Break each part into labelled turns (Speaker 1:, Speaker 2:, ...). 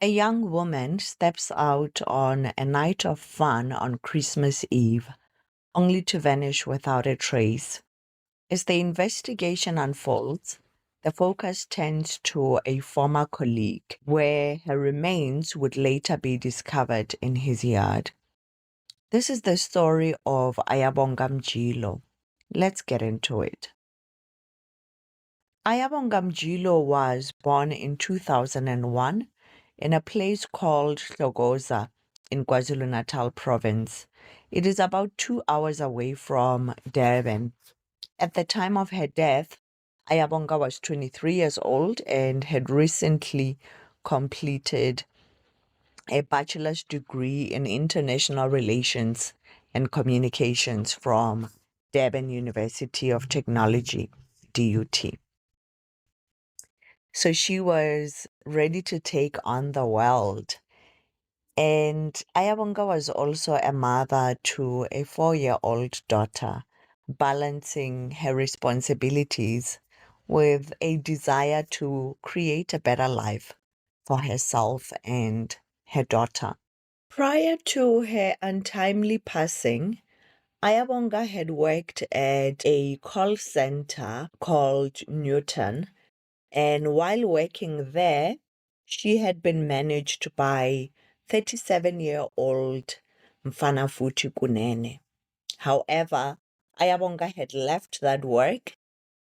Speaker 1: A young woman steps out on a night of fun on Christmas Eve, only to vanish without a trace. As the investigation unfolds, the focus turns to a former colleague, where her remains would later be discovered in his yard. This is the story of Ayabonga Mjilo. Let's get into it. Ayabonga Mjilo was born in 2001 in a place called Hlogoza in KwaZulu-Natal province. It is about 2 hours away from Durban. At the time of her death, Ayabonga was 23 years old and had recently completed a bachelor's degree in international relations and communications from Durban University of Technology, DUT. So she was ready to take on the world. And Ayabonga was also a mother to a 4-year-old daughter, balancing her responsibilities with a desire to create a better life for herself and her daughter. Prior to her untimely passing, Ayabonga had worked at a call center called Newton, and while working there, she had been managed by 37-year-old Mfanafuthi Kunene. However, Ayabonga had left that work,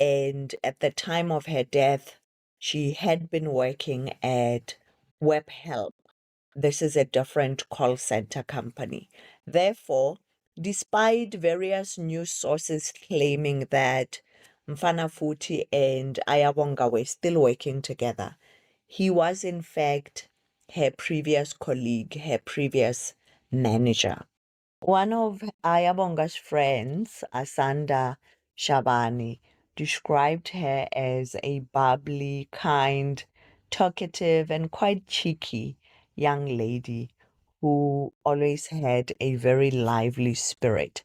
Speaker 1: and at the time of her death, she had been working at WebHelp. This is a different call center company. Therefore, despite various news sources claiming that Mfanafuthi and Ayabonga were still working together, he was in fact her previous colleague, her previous manager. One of Ayabonga's friends, Asanda Shabani, described her as a bubbly, kind, talkative, and quite cheeky young lady who always had a very lively spirit.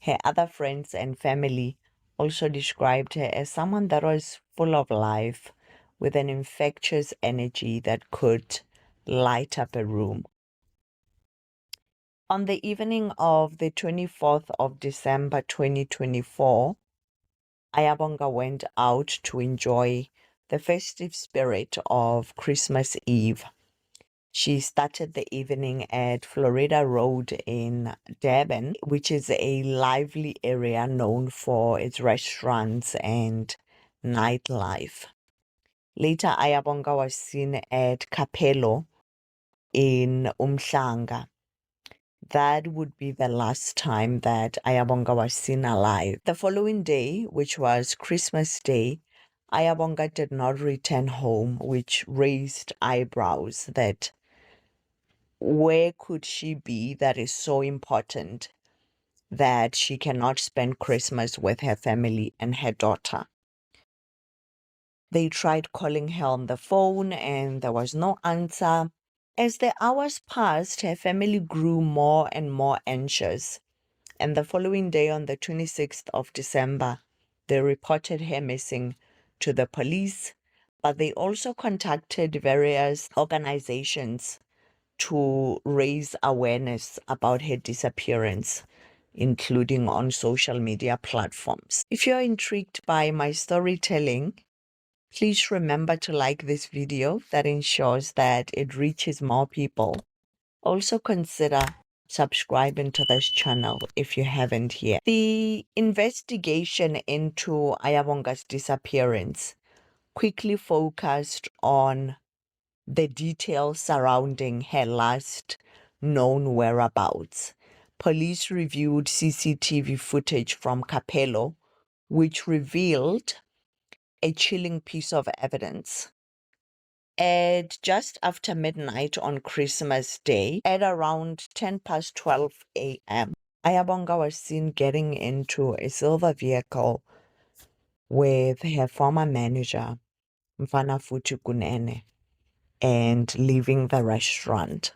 Speaker 1: Her other friends and family also described her as someone that was full of life, with an infectious energy that could light up a room. On the evening of the 24th of December 2024, Ayabonga went out to enjoy the festive spirit of Christmas Eve. She started the evening at Florida Road in Durban, which is a lively area known for its restaurants and nightlife. Later, Ayabonga was seen at Capello in Umhlanga. That would be the last time that Ayabonga was seen alive. The following day, which was Christmas Day, Ayabonga did not return home, which raised eyebrows that where could she be that is so important that she cannot spend Christmas with her family and her daughter. They tried calling her on the phone and there was no answer. As the hours passed, her family grew more and more anxious. And the following day, on the 26th of December, they reported her missing to the police, but they also contacted various organizations to raise awareness about her disappearance, including on social media platforms. If you're intrigued by my storytelling, please remember to like this video. That ensures that it reaches more people. Also consider subscribing to this channel if you haven't yet. The investigation into Ayabonga's disappearance quickly focused on the details surrounding her last known whereabouts. Police reviewed CCTV footage from Capello, which revealed a chilling piece of evidence. At just after midnight on Christmas Day, at around 12 a.m., Ayabonga was seen getting into a silver vehicle with her former manager, Mfanafuthi Kunene, and leaving the restaurant.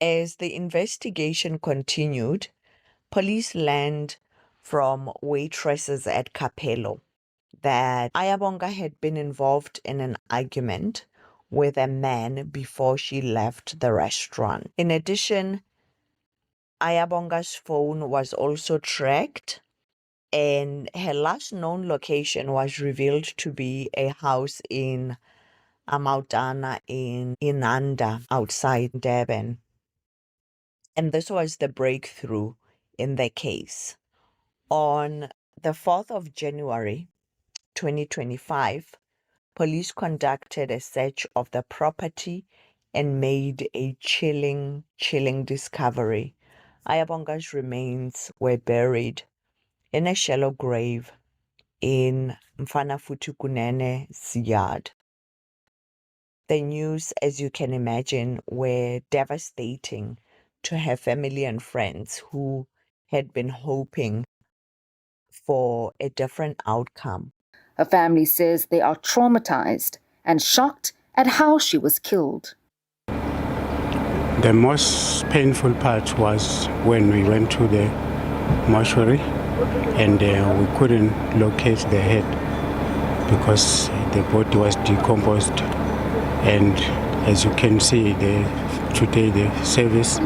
Speaker 1: As the investigation continued, police learned from waitresses at Capello that Ayabonga had been involved in an argument with a man before she left the restaurant. In addition, Ayabonga's phone was also tracked, and her last known location was revealed to be a house in Amautana in Inanda outside Durban. And this was the breakthrough in the case. On the 4th of January 2025, police conducted a search of the property and made a chilling discovery. Ayabonga's remains were buried in a shallow grave in Mfanafuthi Kunene's yard. The news, as you can imagine, were devastating to her family and friends who had been hoping for a different outcome.
Speaker 2: Her family says they are traumatized and shocked at how she was killed.
Speaker 3: The most painful part was when we went to the mortuary and we couldn't locate the head because the body was decomposed. And as you can see, today the service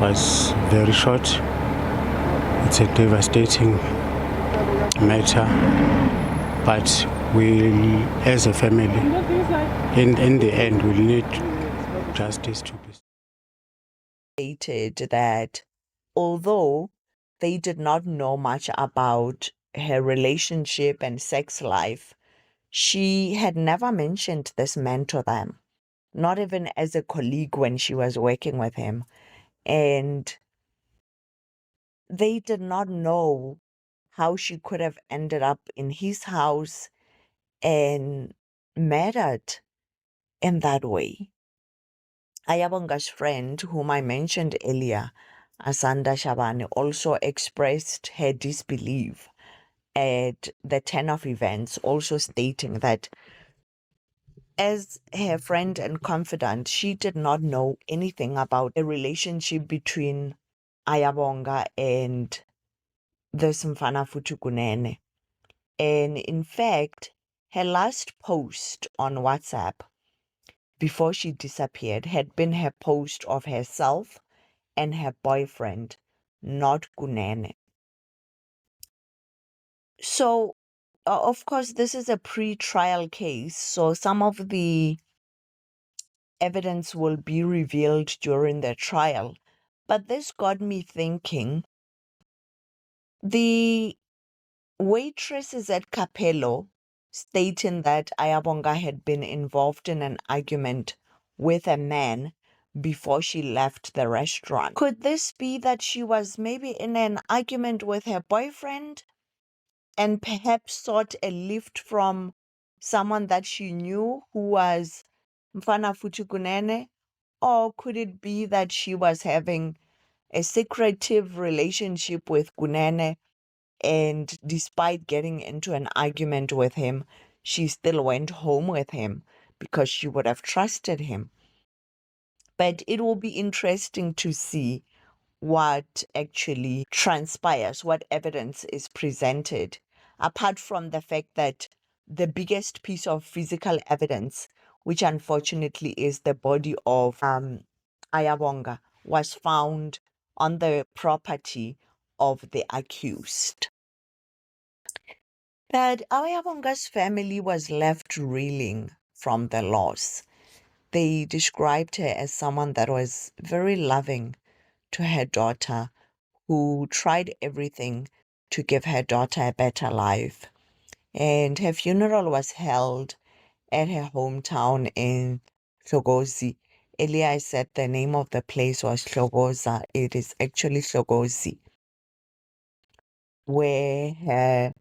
Speaker 3: was very short. It's a devastating matter, but we, as a family, in the end, will need justice to be.
Speaker 1: Stated that although they did not know much about her relationship and sex life, she had never mentioned this man to them, not even as a colleague when she was working with him. And they did not know how she could have ended up in his house and murdered in that way. Ayabonga's friend, whom I mentioned earlier, Asanda Shabane, also expressed her disbelief at the turn of events, also stating that as her friend and confidant, she did not know anything about the relationship between Ayabonga and this Mfanafuthi Kunene. And in fact, her last post on WhatsApp before she disappeared had been her post of herself and her boyfriend, not Kunene. So, of course, this is a pre-trial case, so some of the evidence will be revealed during the trial. But this got me thinking, the waitresses at Capello stating that Ayabonga had been involved in an argument with a man before she left the restaurant. Could this be that she was maybe in an argument with her boyfriend and perhaps sought a lift from someone that she knew who was Mfanafuthi Kunene? Or could it be that she was having a secretive relationship with Kunene, and despite getting into an argument with him, she still went home with him because she would have trusted him? But it will be interesting to see what actually transpires, what evidence is presented, apart from the fact that the biggest piece of physical evidence, which unfortunately is the body of Ayabonga, was found on the property of the accused. But Ayabonga's family was left reeling from the loss. They described her as someone that was very loving to her daughter, who tried everything to give her daughter a better life. And her funeral was held at her hometown in Hlogozi. Earlier I said the name of the place was Hlogoza. It is actually Hlogozi, where her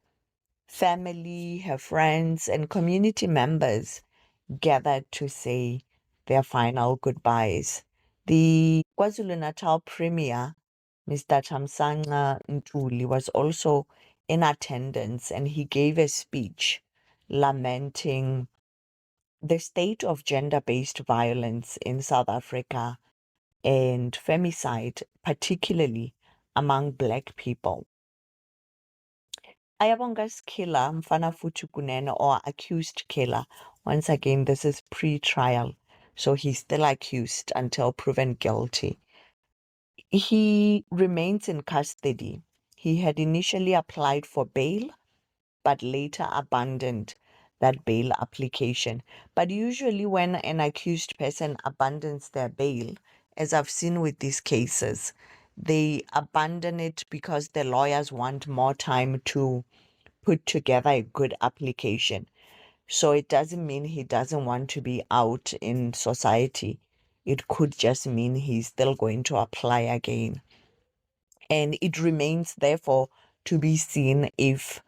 Speaker 1: family, her friends, and community members gathered to say their final goodbyes. The KwaZulu-Natal Premier, Mr. Thamsanqa Ntuli, was also in attendance, and he gave a speech lamenting the state of gender-based violence in South Africa and femicide, particularly among Black people. Ayabonga's killer, Mfanafuthi Kunene, or accused killer, Once again, this is pre-trial, so he's still accused until proven guilty. He remains in custody. He had initially applied for bail, but later abandoned that bail application. But usually when an accused person abandons their bail, as I've seen with these cases, they abandon it because the lawyers want more time to put together a good application. So it doesn't mean he doesn't want to be out in society. It could just mean he's still going to apply again. And it remains, therefore, to be seen if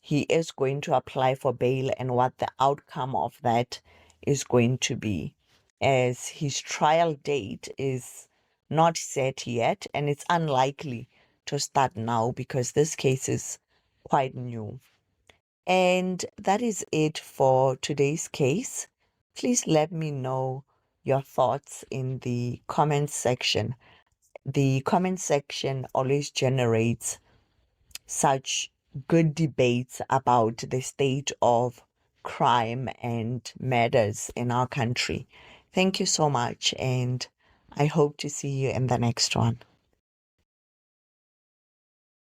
Speaker 1: he is going to apply for bail and what the outcome of that is going to be, as his trial date is not set yet, and it's unlikely to start now because this case is quite new. And that is it for today's case. Please let me know your thoughts in the comment section. The comment section always generates such good debates about the state of crime and matters in our country. Thank you so much, and I hope to see you in the next one.